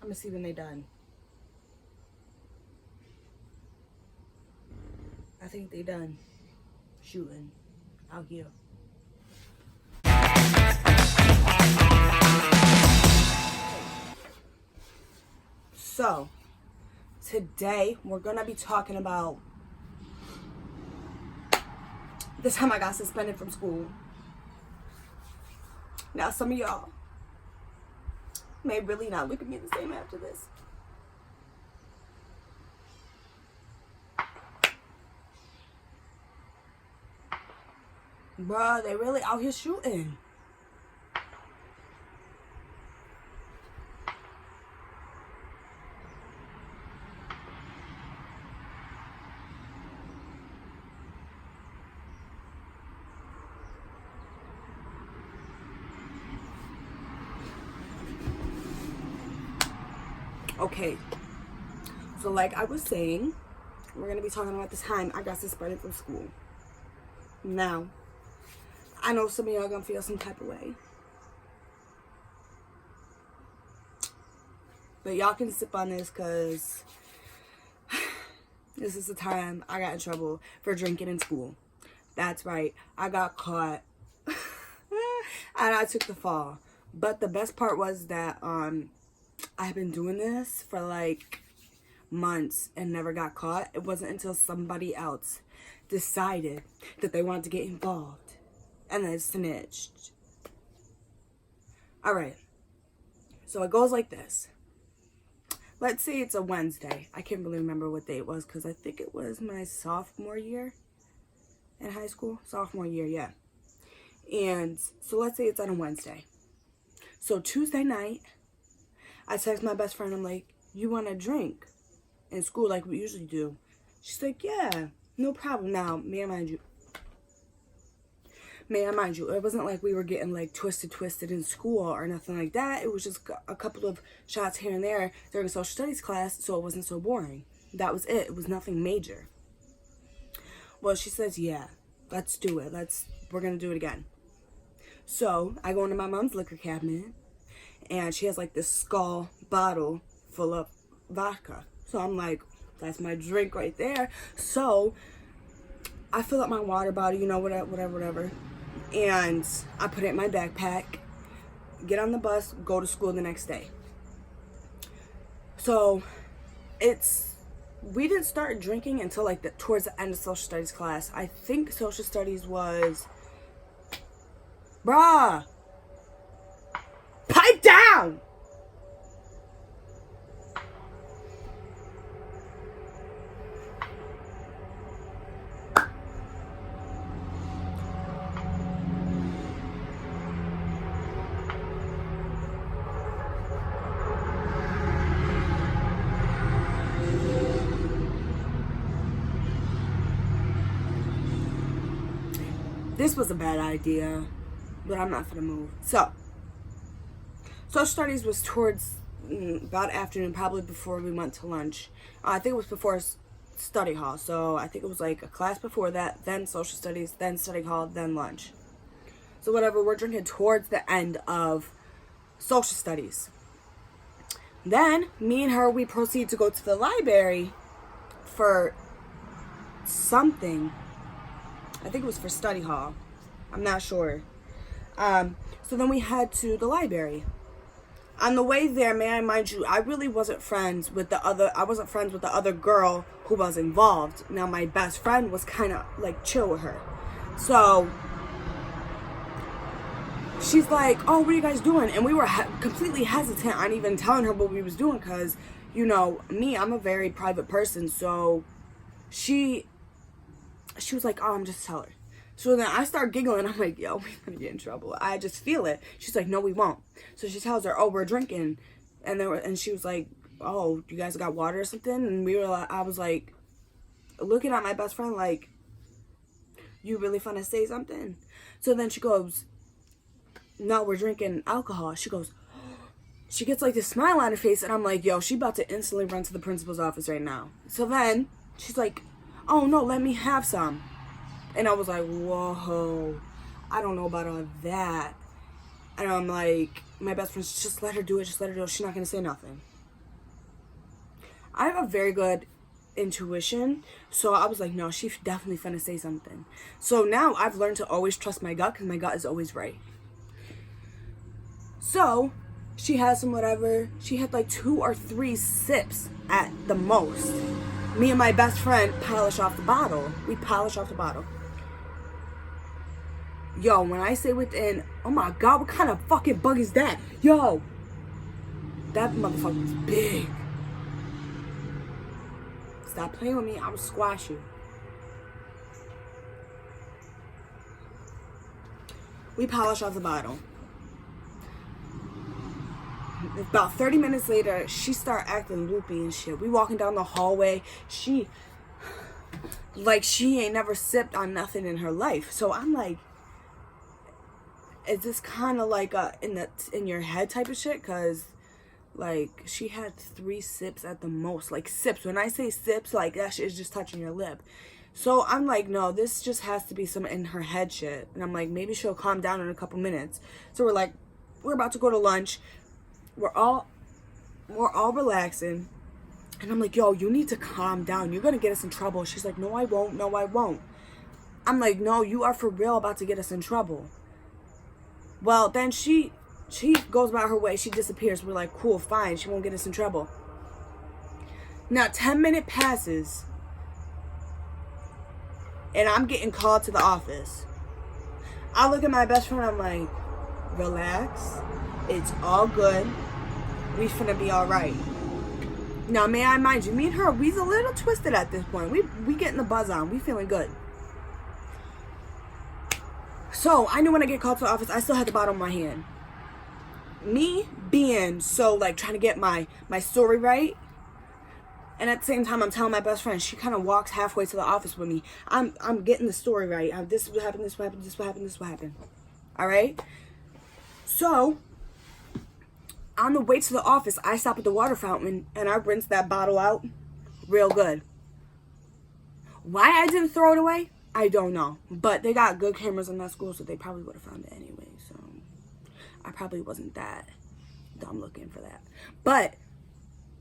I'm gonna see when they done. I think they done shooting out here. So, today we're gonna be talking about the time I got suspended from school. Now, some of y'all may really not look at me the same after this. Bruh, they really out here shooting. Okay, so like I was saying, we're gonna be talking about the time I got suspended from school. Now, I know some of y'all gonna feel some type of way, but y'all can sip on this because this is the time I got in trouble for drinking in school. That's right, I got caught and I took the fall. But the best part was that I've been doing this for like months and never got caught. It wasn't until somebody else decided that they wanted to get involved and then snitched. Alright, so it goes like this. Let's say it's a Wednesday. I can't really remember what day it was because I think it was my sophomore year in high school. Sophomore year, yeah. And so let's say it's on a Wednesday. So Tuesday night, I text my best friend. I'm like, you want a drink in school like we usually do? She's like, yeah, no problem. Now, may I mind you, it wasn't like we were getting like twisted in school or nothing like that. It was just a couple of shots here and there during a social studies class, so it wasn't so boring. That was it. It was nothing major. Well, she says, yeah, let's do it. We're going to do it again. So I go into my mom's liquor cabinet, and she has like this Skull bottle full of vodka. So I'm like, that's my drink right there. So I fill up my water bottle, you know, whatever. And I put it in my backpack, get on the bus, go to school the next day. So we didn't start drinking until like towards the end of social studies class. I think social studies was, bruh, pipe down. This was a bad idea, but I'm not gonna move. So, social studies was towards about afternoon, probably before we went to lunch. I think it was before study hall. So I think it was like a class before that, then social studies, then study hall, then lunch. So whatever, we're drinking towards the end of social studies. Then me and her, we proceed to go to the library for something. I think it was for study hall. I'm not sure. So then we head to the library. On the way there, may I mind you, I wasn't friends with the other girl who was involved. Now my best friend was kind of like chill with her. So she's like, oh, what are you guys doing? And we were completely hesitant on even telling her what we was doing because, you know, I'm a very private person. So she was like, oh, I'm just telling her. So then I start giggling. I'm like, yo, we're going to get in trouble. I just feel it. She's like, no, we won't. So she tells her, oh, we're drinking. And she was like, oh, you guys got water or something? And I was like, looking at my best friend like, you really finna say something? So then she goes, no, we're drinking alcohol. She goes, she gets like this smile on her face. And I'm like, yo, she about to instantly run to the principal's office right now. So then she's like, oh, no, let me have some. And I was like, whoa, I don't know about all that. And I'm like, my best friend's, just let her do it. She's not going to say nothing. I have a very good intuition, so I was like, no, she's definitely finna say something. So now I've learned to always trust my gut, because my gut is always right. So she had some whatever. She had like 2 or 3 sips at the most. Me and my best friend polish off the bottle. We polish off the bottle. Yo, when I say within, oh my God, what kind of fucking bug is that? Yo, that motherfucker was big. Stop playing with me, I will squash you. We polish off the bottle. About 30 minutes later, she started acting loopy and shit. We walking down the hallway. She ain't never sipped on nothing in her life. So I'm like, is this kind of like in your head type of shit? Because like she had 3 sips at the most. Like sips. When I say sips, like that shit is just touching your lip. So I'm like, no, this just has to be some in her head shit. And I'm like, maybe she'll calm down in a couple minutes. So we're about to go to lunch. We're all relaxing. And I'm like, yo, you need to calm down. You're going to get us in trouble. She's like, no, I won't. No, I won't. I'm like, no, you are for real about to get us in trouble. Well, then she goes about her way. She disappears. We're like, cool, fine. She won't get us in trouble. Now, 10 minutes passes. And I'm getting called to the office. I look at my best friend. I'm like, relax. It's all good. We finna be all right. Now, may I mind you, me and her, we's a little twisted at this point. We getting the buzz on. We feeling good. So, I knew when I get called to the office, I still had the bottle in my hand. Me being so, like, trying to get my story right. And at the same time, I'm telling my best friend, she kind of walks halfway to the office with me. I'm getting the story right. This is what happened, this is what happened, this is what happened, this is what happened. All right? So, on the way to the office, I stop at the water fountain and I rinse that bottle out real good. Why I didn't throw it away, I don't know. But they got good cameras in that school, so they probably would have found it anyway. So I probably wasn't that dumb looking for that. But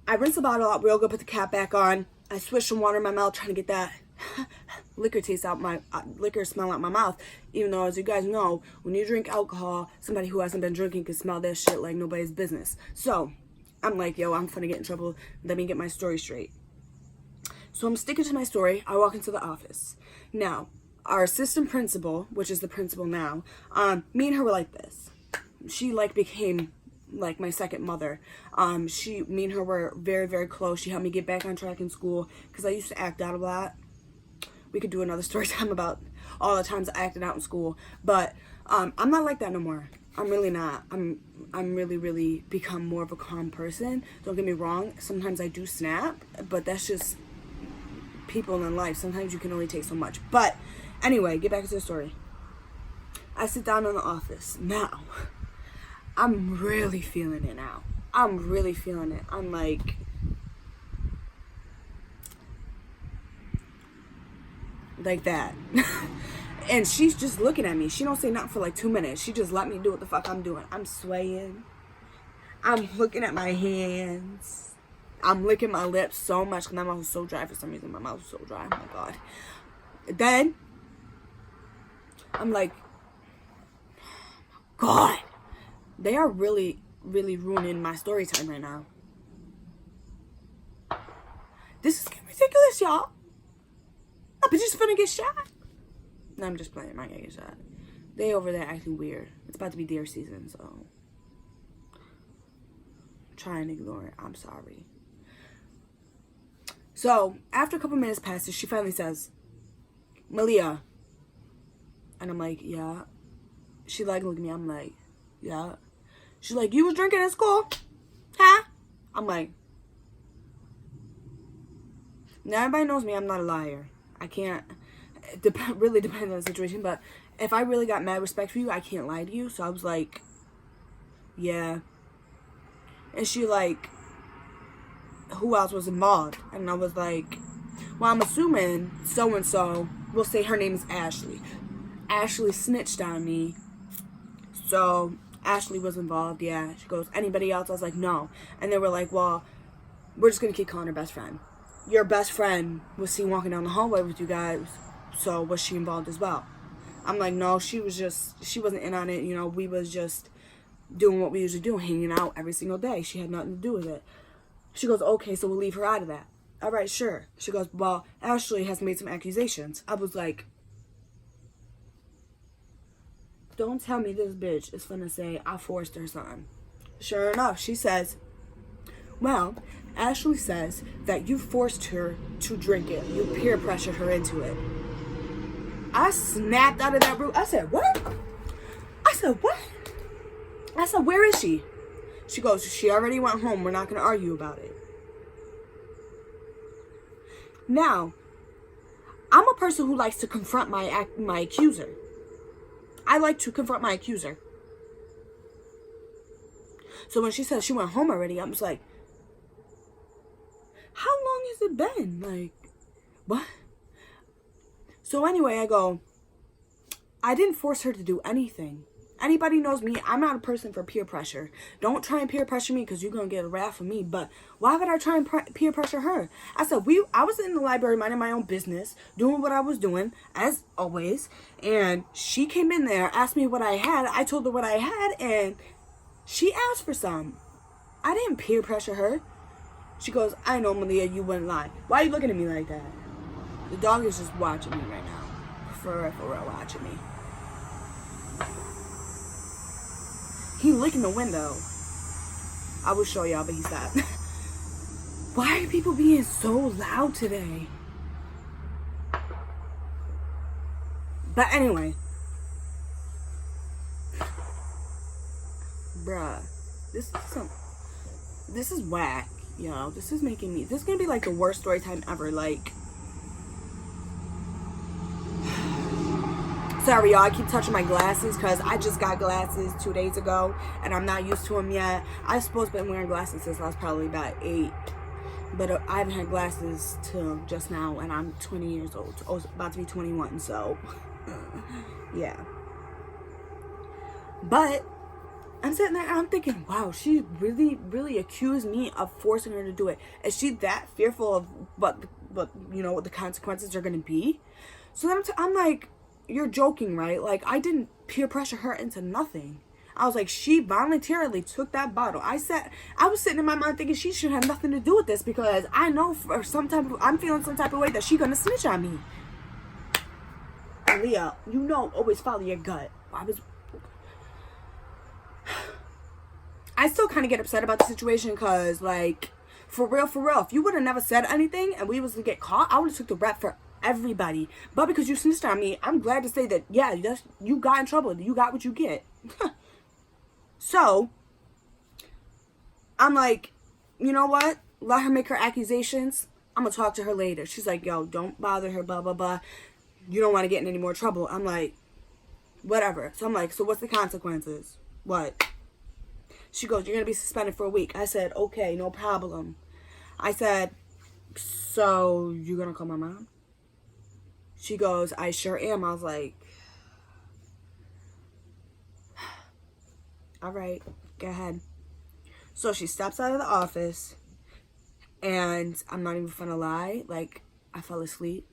I rinsed the bottle out real good, put the cap back on. I swished some water in my mouth, trying to get that liquor smell out my mouth. Even though, as you guys know, when you drink alcohol, somebody who hasn't been drinking can smell that shit like nobody's business. So I'm like, yo, I'm finna get in trouble. Let me get my story straight. So I'm sticking to my story. I walk into the office. Now, our assistant principal, which is the principal now, me and her were like this. She became like my second mother. Me and her were very, very close. She helped me get back on track in school because I used to act out a lot. We could do another story time about all the times I acted out in school. But I'm not like that no more. I'm really not. I'm really, really become more of a calm person. Don't get me wrong. Sometimes I do snap, but that's just people in life. Sometimes you can only take so much. But anyway, get back to the story. I sit down in the office. Now, I'm really feeling it now. I'm really feeling it. I'm like, that. And she's just looking at me. She don't say nothing for like 2 minutes. She just let me do what the fuck I'm doing. I'm swaying. I'm looking at my hands. I'm licking my lips so much because my mouth was so dry for some reason. My mouth was so dry. Oh my God. Then, I'm like, God, they are really, really ruining my story time right now. This is getting ridiculous, y'all. I bet just finna get shot. No, I'm just playing. I'm not gonna get shot. They over there acting weird. It's about to be deer season, so try and ignore it. I'm sorry. So, after a couple minutes passes, she finally says, Malia. And I'm like, yeah. She look at me. I'm like, yeah. She's like, you was drinking in school? Huh? I'm like, now everybody knows me. I'm not a liar. I can't, really depends on the situation. But if I really got mad respect for you, I can't lie to you. So I was like, yeah. And she like, who else was involved? And I was like, well, I'm assuming so-and-so, we'll say her name is Ashley. Ashley snitched on me. So Ashley was involved, yeah. She goes, anybody else? I was like, no. And they were like, well, we're just gonna keep calling her best friend. Your best friend was seen walking down the hallway with you guys, so was she involved as well? I'm like, no, she wasn't in on it. You know, we was just doing what we usually do, hanging out every single day. She had nothing to do with it. She goes, okay, so we'll leave her out of that. All right, sure. She goes, well, Ashley has made some accusations. I was like, don't tell me this bitch is finna say I forced her son. Sure enough, she says, well, Ashley says that you forced her to drink it. You peer pressured her into it. I snapped out of that room. I said, what? I said, what? I said, where is she? She goes, she already went home. We're not going to argue about it. Now, I'm a person who likes to confront my accuser. I like to confront my accuser. So when she said she went home already, I was like, how long has it been? Like, what? So anyway, I go, I didn't force her to do anything. Anybody knows me, I'm not a person for peer pressure. Don't try and peer pressure me because you're going to get a wrath from me. But why would I try and peer pressure her? I said, I was in the library minding my own business, doing what I was doing, as always. And she came in there, asked me what I had. I told her what I had, and she asked for some. I didn't peer pressure her. She goes, I know, Malia, you wouldn't lie. Why are you looking at me like that? The dog is just watching me right now. For real, watching me. He licking the window. I will show y'all, but he stopped. Why are people being so loud today? But anyway. Bruh. This is whack. Yo, this is gonna be like the worst story time ever. Like, sorry, y'all. I keep touching my glasses because I just got glasses 2 days ago and I'm not used to them yet. I've supposed to been wearing glasses since I was probably about 8. But I haven't had glasses till just now and I'm 20 years old. About to be 21, so yeah. But I'm sitting there and I'm thinking, wow, she really, really accused me of forcing her to do it. Is she that fearful of what the consequences are going to be? So then I'm like, you're joking, right? Like, I didn't peer pressure her into nothing. I was like, she voluntarily took that bottle. I was sitting in my mind thinking she should have nothing to do with this because I know I'm feeling some type of way that she's gonna snitch on me. And Leah, always follow your gut. I still kind of get upset about the situation because, like, for real, if you would have never said anything and we was to get caught, I would have took the rap for everybody. But because you snitched on me, I'm glad to say that, yeah, you got in trouble. You got what you get. So, I'm like, you know what? Let her make her accusations. I'm going to talk to her later. She's like, yo, don't bother her, blah, blah, blah. You don't want to get in any more trouble. I'm like, whatever. So I'm like, so what's the consequences? What? She goes, you're going to be suspended for a week. I said, okay, no problem. I said, so you're going to call my mom? She goes, I sure am. I was like, all right, go ahead. So she steps out of the office, and I'm not even gonna lie, like, I fell asleep.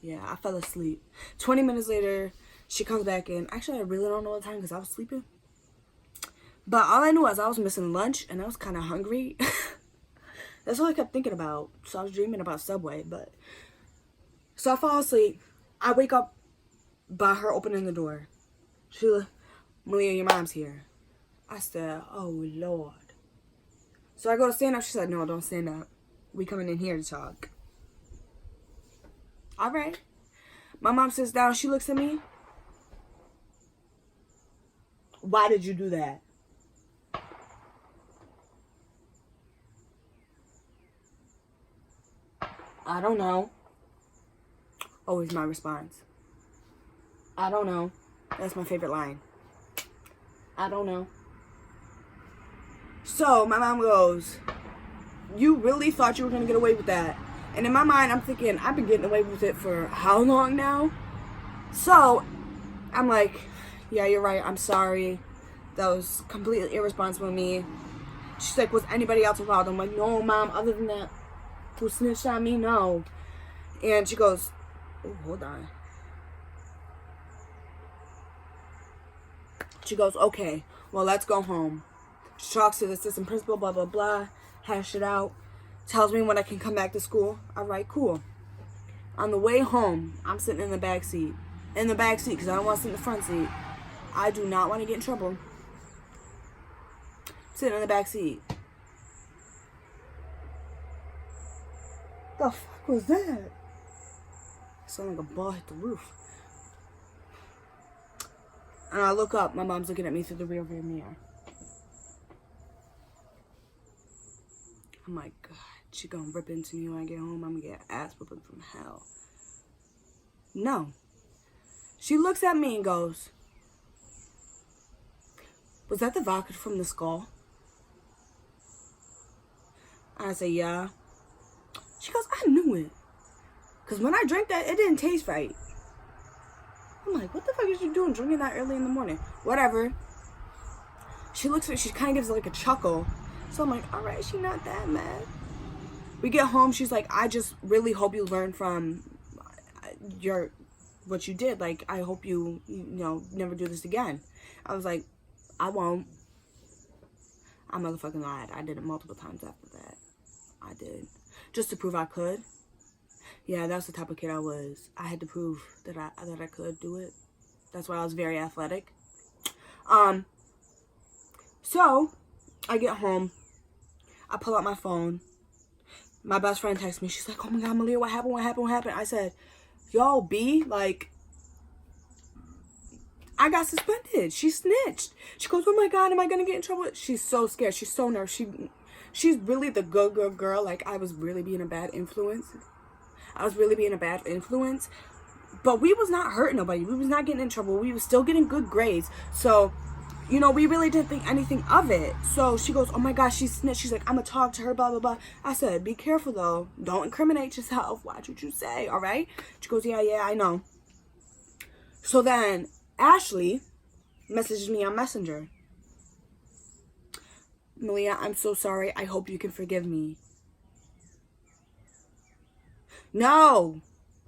Yeah, I fell asleep. 20 minutes later, she comes back in. Actually, I really don't know the time because I was sleeping. But all I knew was I was missing lunch, and I was kind of hungry. That's all I kept thinking about. So I was dreaming about Subway, but... So I fall asleep. I wake up by her opening the door. She like, Malia, your mom's here. I said, oh, Lord. So I go to stand up. She said, no, don't stand up. We coming in here to talk. All right. My mom sits down. She looks at me. Why did you do that? I don't know. Always my response. I don't know. That's my favorite line. I don't know. So my mom goes, you really thought you were going to get away with that? And in my mind, I'm thinking, I've been getting away with it for how long now? So I'm like, yeah, you're right. I'm sorry. That was completely irresponsible of me. She's like, was anybody else involved? I'm like, no, Mom, other than that who snitched on me, no. And she goes, oh, hold on. She goes, okay, well, let's go home. She talks to the assistant principal, blah, blah, blah, hash it out. Tells me when I can come back to school. All right, cool. On the way home, I'm sitting in the back seat. In the back seat, because I don't want to sit in the front seat. I do not want to get in trouble. Sitting in the back seat. The fuck was that? It sounded like a ball hit the roof. And I look up, my mom's looking at me through the rear view mirror. I'm like, God, she gonna rip into me when I get home. I'm gonna get ass whipping from hell. No. She looks at me and goes, was that the vodka from the skull? I say, yeah. She goes, I knew it. Because when I drank that, it didn't taste right. I'm like, what the fuck is you doing drinking that early in the morning? Whatever. She looks at me, she kind of gives like a chuckle. So I'm like, all right, she's not that mad. We get home, she's like, I just really hope you learn from what you did. Like, I hope you never do this again. I was like, I won't. I motherfucking lied. I did it multiple times after that. I did. Just to prove I could. Yeah, that's the type of kid I was. I had to prove that I could do it. That's why I was very athletic. So I get home. I pull out my phone. My best friend texts me. She's like, oh my God, Malia, what happened? What happened? What happened? I said, yo, B, like, I got suspended. She snitched. She goes, oh my God, am I going to get in trouble? She's so scared. She's so nervous. She's really the good girl. Like, I was really being a bad influence. But we was not hurting nobody. We was not getting in trouble. We was still getting good grades. So, we really didn't think anything of it. So she goes, oh my gosh, she snitched. She's like, I'm going to talk to her, blah, blah, blah. I said, be careful, though. Don't incriminate yourself. Watch what you say, all right? She goes, yeah, I know. So then Ashley messages me on Messenger. Malia, I'm so sorry. I hope you can forgive me. No,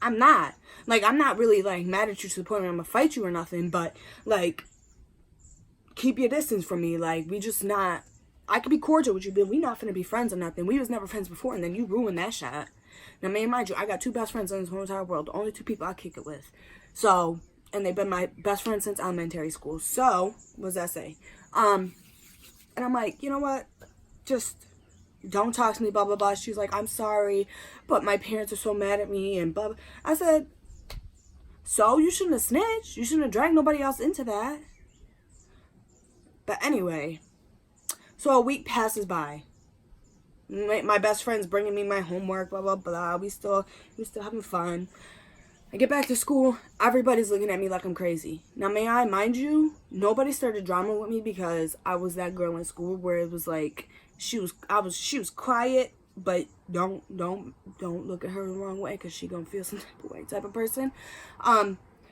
I'm not. Like, I'm not really, like, mad at you to the point where I'm going to fight you or nothing. But, like, keep your distance from me. Like, we just not... I could be cordial with you, but we not finna be friends or nothing. We was never friends before, and then you ruined that shot. Now, man, mind you, I got 2 best friends in this whole entire world. The only 2 people I kick it with. So, and they've been my best friends since elementary school. So, what does that say? And I'm like, you know what? Just... don't talk to me, blah, blah, blah. She's like, I'm sorry, but my parents are so mad at me, and blah, blah. I said, so you shouldn't have snitched. You shouldn't have dragged nobody else into that. But anyway, so a week passes by. My best friend's bringing me my homework, blah, blah, blah. We still having fun. I get back to school. Everybody's looking at me like I'm crazy. Now, mind you, nobody started drama with me because I was that girl in school where it was like, she was quiet, but don't look at her the wrong way because she gonna feel some type of person.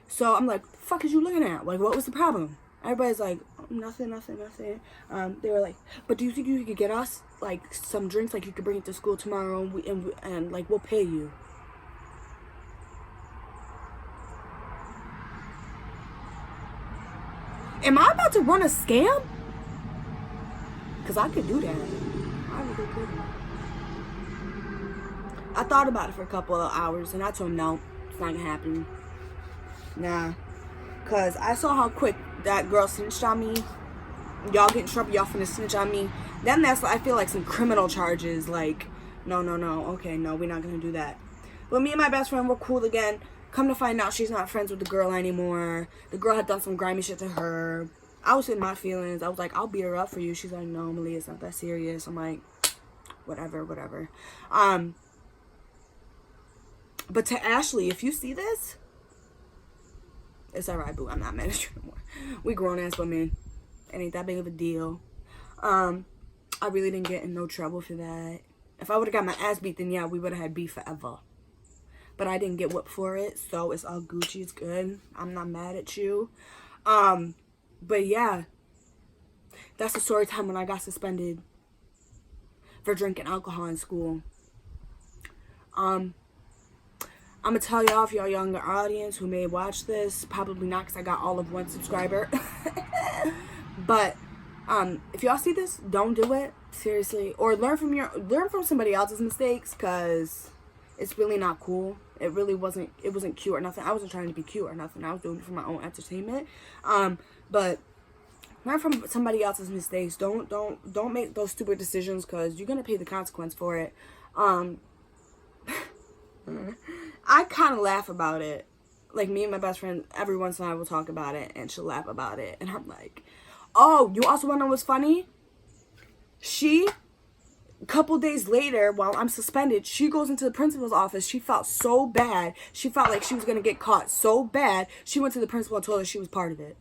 So I'm like, the fuck is you looking at? Like, what was the problem? Everybody's like, nothing. They were like, but do you think you could get us like some drinks? Like, you could bring it to school tomorrow, and like, we'll pay you. Am I about to run a scam? Because I could do that. I really could. I thought about it for a couple of hours, and I told him, no, it's not going to happen. Nah. Because I saw how quick that girl snitched on me. Y'all get in trouble, y'all finna snitch on me. Then that's, I feel like, some criminal charges. Like, no. Okay, no, we're not going to do that. But me and my best friend were cool again. Come to find out, she's not friends with the girl anymore. The girl had done some grimy shit to her. I was in my feelings. I was like, I'll beat her up for you. She's like, no, Malia, it's not that serious. I'm like, whatever. But to Ashley, if you see this, it's alright, boo. I'm not mad at you anymore. We grown-ass women. It ain't that big of a deal. I really didn't get in no trouble for that. If I would have got my ass beat, then yeah, we would have had beef forever. But I didn't get whipped for it, so it's all Gucci. It's good. I'm not mad at you. But yeah, that's the story time when I got suspended for drinking alcohol in school. I'm gonna tell y'all, if y'all younger audience who may watch this, probably not, because I got all of 1 subscriber. But if y'all see this, don't do it, seriously. Or learn from somebody else's mistakes, because it's really not cool. It wasn't cute or nothing. I wasn't trying to be cute or nothing. I was doing it for my own entertainment. But learn from somebody else's mistakes. Don't make those stupid decisions, because you're gonna pay the consequence for it. I kind of laugh about it. Like, me and my best friend, every once in a while will talk about it, and she'll laugh about it. And I'm like, oh, you also want to know what's funny? A couple days later, while I'm suspended, she goes into the principal's office. She felt so bad. She felt like she was going to get caught so bad. She went to the principal and told her she was part of it.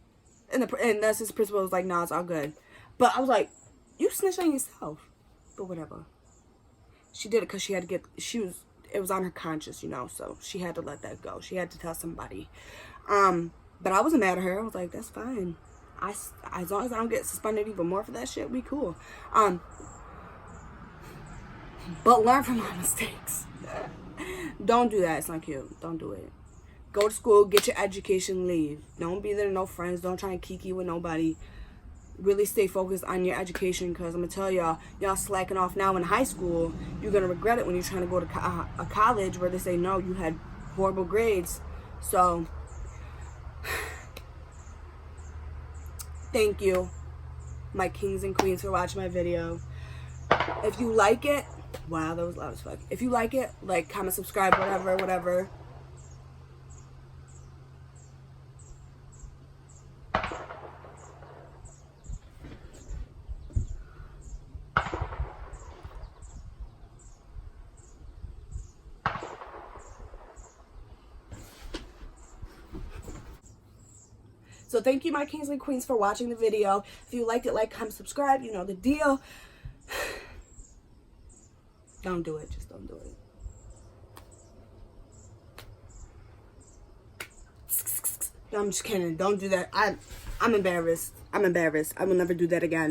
And that's his principal was like, nah, it's all good. But I was like, you snitched on yourself. But whatever. She did it because she had to get, it was on her conscience, you know, so she had to let that go. She had to tell somebody. But I wasn't mad at her. I was like, that's fine. As long as I don't get suspended even more for that shit, we cool. But learn from my mistakes. Don't do that. It's not cute. Don't do it. Go to school, get your education, leave. Don't be there to no friends. Don't try and kiki with nobody. Really stay focused on your education, because I'm going to tell y'all slacking off now in high school, you're going to regret it when you're trying to go to a college where they say, no, you had horrible grades. So, thank you, my kings and queens, for watching my video. If you like it, wow, that was loud as fuck. If you like it, like, comment, subscribe, whatever. So thank you, my kings and queens, for watching the video. If you liked it, like, comment, subscribe. You know the deal. Don't do it. Just don't do it. I'm just kidding. Don't do that. I'm embarrassed. I will never do that again.